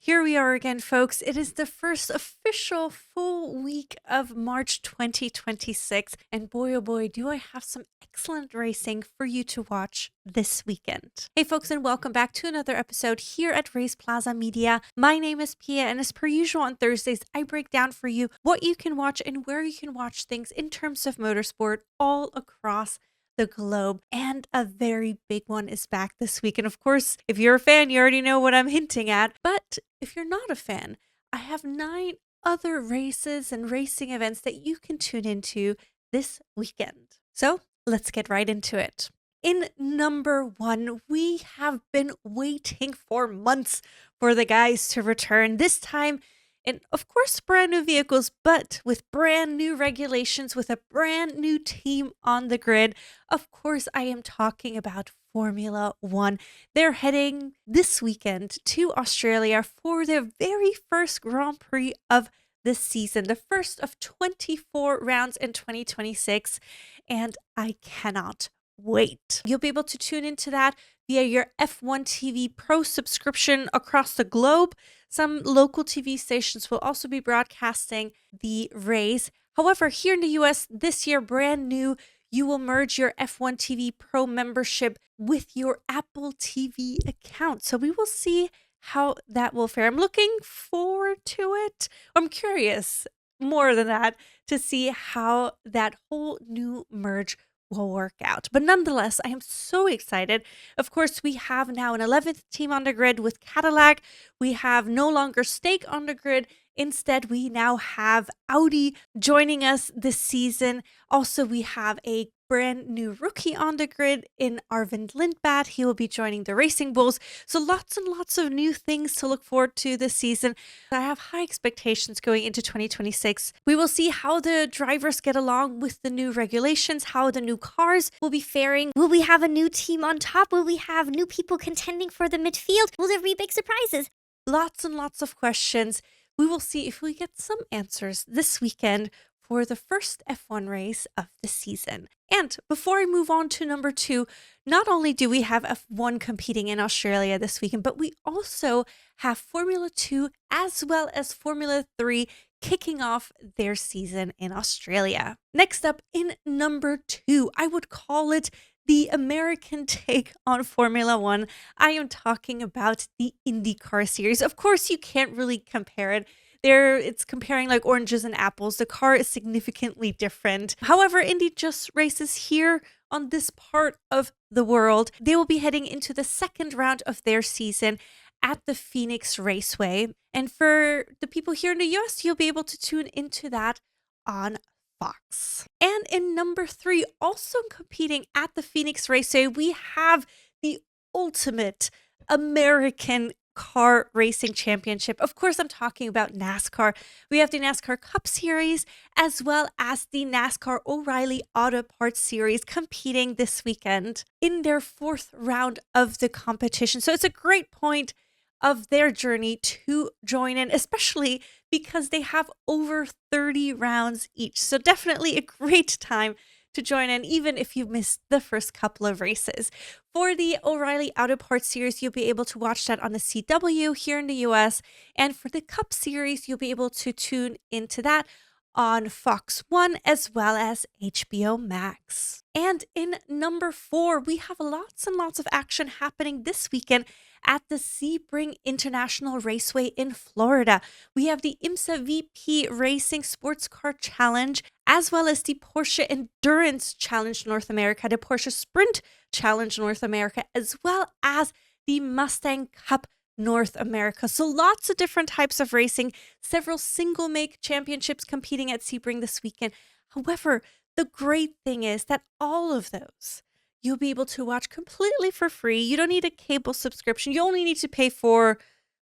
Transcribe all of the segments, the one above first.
Here we are again, folks. It is the first official full week of March 2026. And boy, oh boy, do I have some excellent racing for you to watch this weekend. Hey, folks, and welcome back to another episode here at RacePlazaMedia. My name is Pia, and as per usual on Thursdays, I break down for you what you can watch and where you can watch things in terms of motorsport all across the globe. And a very big one is back this week. And of course, if you're a fan, you already know what I'm hinting at. But if you're not a fan, I have 9 other races and racing events that you can tune into this weekend. So let's get right into it. In number 1, we have been waiting for months for the guys to return. This time, and of course, brand new vehicles, but with brand new regulations, with a brand new team on the grid. Of course, I am talking about Formula One. They're heading this weekend to Australia for their very first Grand Prix of the season, the first of 24 rounds in 2026, and I cannot wait. You'll be able to tune into that via your F1 TV Pro subscription across the globe. Some local TV stations will also be broadcasting the race. However, here in the US this year, brand new, you will merge your F1 TV Pro membership with your Apple TV account. So we will see how that will fare. I'm looking forward to it. I'm curious, more than that, to see how that whole new merge will work out. But nonetheless, I am so excited. Of course, we have now an 11th team on the grid with Cadillac. We have no longer Stake on the grid. Instead, we now have Audi joining us this season. Also, we have a brand new rookie on the grid in Arvind Lindblad. He will be joining the Racing Bulls. So lots and lots of new things to look forward to this season. I have high expectations going into 2026. We will see how the drivers get along with the new regulations, how the new cars will be faring. Will we have a new team on top? Will we have new people contending for the midfield? Will there be big surprises? Lots and lots of questions. We will see if we get some answers this weekend for the first F1 race of the season. And before I move on to number 2, not only do we have F1 competing in Australia this weekend, but we also have Formula 2 as well as Formula 3 kicking off their season in Australia. Next up in number 2, I would call it the American take on Formula One. I am talking about the IndyCar series. Of course, you can't really compare it. It's comparing like oranges and apples. The car is significantly different. However, Indy just races here on this part of the world. They will be heading into the second round of their season at the Phoenix Raceway. And for the people here in the US, you'll be able to tune into that on Fox. And in number 3, also competing at the Phoenix Raceway, we have the ultimate American car racing championship. Of course, I'm talking about NASCAR. We have the NASCAR Cup Series as well as the NASCAR O'Reilly Auto Parts Series competing this weekend in their 4th round of the competition. So it's a great point of their journey to join in, especially because they have over 30 rounds each. So definitely a great time to join in, even if you missed the first couple of races. For the O'Reilly Auto Parts Series, you'll be able to watch that on the CW here in the US. And for the Cup Series, you'll be able to tune into that on Fox 1 as well as HBO Max. And in number 4, we have lots and lots of action happening this weekend at the Sebring International Raceway in Florida. We have the IMSA VP Racing Sports Car Challenge, as well as the Porsche Endurance Challenge North America, the Porsche Sprint Challenge North America, as well as the Mustang Cup North America. So lots of different types of racing, several single make championships competing at Sebring this weekend. However, the great thing is that all of those you'll be able to watch completely for free. You don't need a cable subscription. You only need to pay for,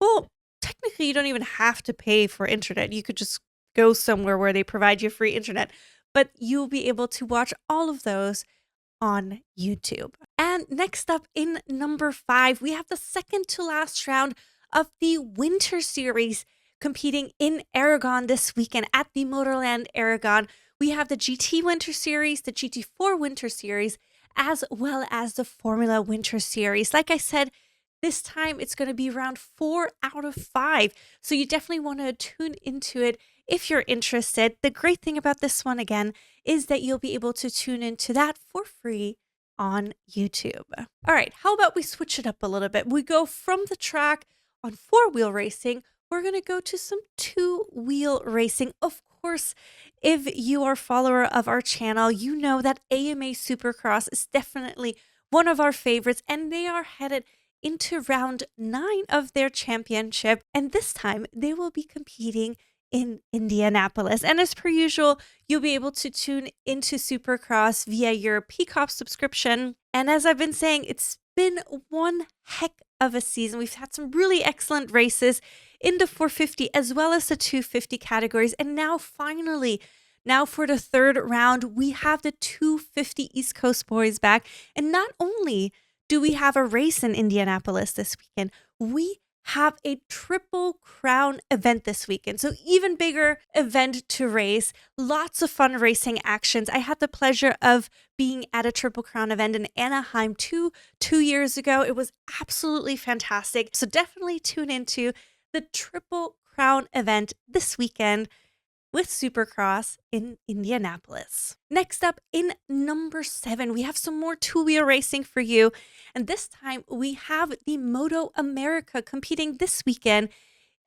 well, technically you don't even have to pay for internet. You could just go somewhere where they provide you free internet, but you'll be able to watch all of those on YouTube. And next up in number 5, we have the second to last round of the Winter Series competing in Aragon this weekend at the Motorland Aragon. We have the GT Winter Series, the GT4 Winter Series, as well as the Formula Winter Series. Like I said, This time it's going to be round 4 out of 5. So you definitely want to tune into it if you're interested. The great thing about this one, again, is that you'll be able to tune into that for free on YouTube. All right, how about we switch it up a little bit? We go from the track on 4-wheel racing. We're going to go to some 2-wheel racing. Of course, if you are a follower of our channel, you know that AMA Supercross is definitely one of our favorites, and they are headed into round 9 of their championship. And this time they will be competing in Indianapolis. And as per usual, you'll be able to tune into Supercross via your Peacock subscription. And as I've been saying, it's been one heck of a season. We've had some really excellent races in the 450 as well as the 250 categories. And now finally, now for the third round, we have the 250 East Coast boys back. And not only do we have a race in Indianapolis this weekend, we have a Triple Crown event this weekend. So even bigger event to race, lots of fun racing actions. I had the pleasure of being at a Triple Crown event in Anaheim 2 years ago. It was absolutely fantastic. So definitely tune into the Triple Crown event this weekend with Supercross in Indianapolis. Next up, in number 7, we have some more 2-wheel racing for you. And this time we have the Moto America competing this weekend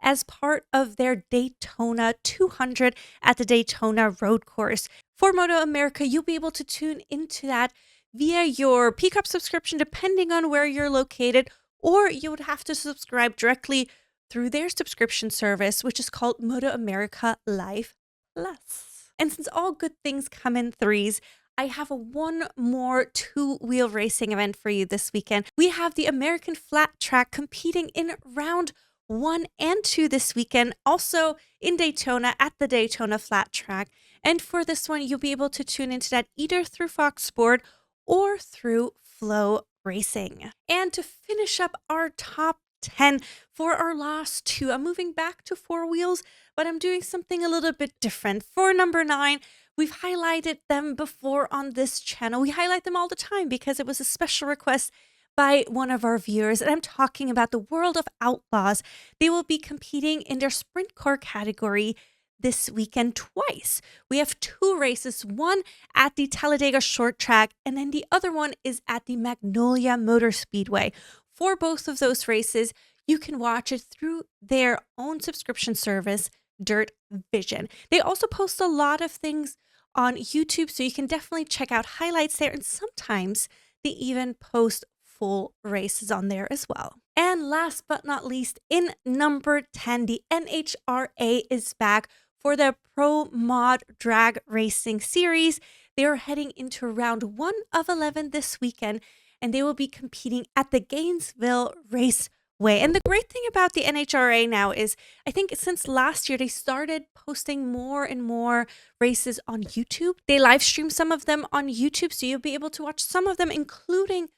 as part of their Daytona 200 at the Daytona Road Course. For Moto America, you'll be able to tune into that via your Peacock subscription, depending on where you're located, or you would have to subscribe directly through their subscription service, which is called Moto America Live Plus. And since all good things come in threes, I have one more 2-wheel racing event for you this weekend. We have the American Flat Track competing in round 1 and 2 this weekend, also in Daytona at the Daytona Flat Track. And for this one, you'll be able to tune into that either through Fox Sport or through Flow Racing. And to finish up our top 10 for our last 2, I'm moving back to 4 wheels, but I'm doing something a little bit different. For number 9, we've highlighted them before on this channel. We highlight them all the time because it was a special request by one of our viewers, and I'm talking about the World of Outlaws. They will be competing in their sprint car category this weekend twice. We have 2 races, one at the Talladega Short Track, and then the other one is at the Magnolia Motor Speedway. For both of those races, you can watch it through their own subscription service, Dirt Vision. They also post a lot of things on YouTube, so you can definitely check out highlights there, and sometimes they even post full races on there as well. And last but not least, in number 10, the NHRA is back for the Pro Mod Drag Racing Series. They are heading into round 1 of 11 this weekend, and they will be competing at the Gainesville Raceway. And the great thing about the NHRA now is, I think since last year, they started posting more and more races on YouTube. They live stream some of them on YouTube, so you'll be able to watch some of them, including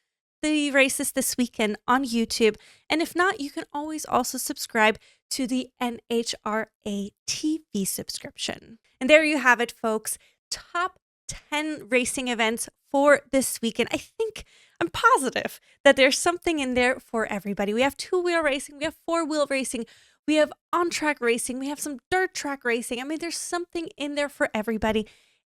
the races this weekend on YouTube. And if not, you can always also subscribe to the NHRA TV subscription. And there you have it, folks. Top 10 racing events for this weekend. I'm positive that there's something in there for everybody. We have 2-wheel racing, we have 4-wheel racing, we have on-track racing, we have some dirt track racing. I mean, there's something in there for everybody.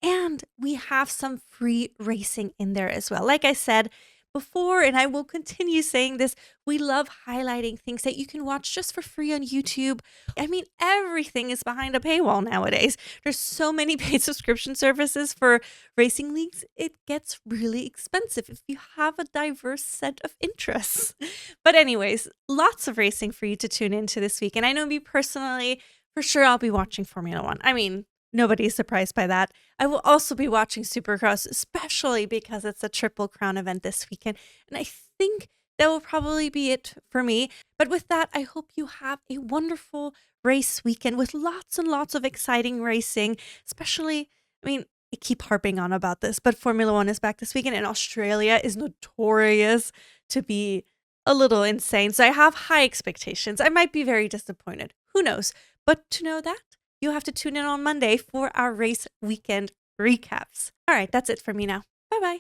And we have some free racing in there as well. Like I said before, and I will continue saying this, we love highlighting things that you can watch just for free on YouTube. I mean, everything is behind a paywall nowadays. There's so many paid subscription services for racing leagues. It gets really expensive if you have a diverse set of interests. But anyways, lots of racing for you to tune into this week. And I know me personally, for sure I'll be watching Formula One. I mean, nobody's surprised by that. I will also be watching Supercross, especially because it's a Triple Crown event this weekend. And I think that will probably be it for me. But with that, I hope you have a wonderful race weekend with lots and lots of exciting racing, especially, I mean, I keep harping on about this, but Formula One is back this weekend, and Australia is notorious to be a little insane. So I have high expectations. I might be very disappointed. Who knows? But to know that, you'll have to tune in on Monday for our race weekend recaps. All right, that's it for me now. Bye-bye.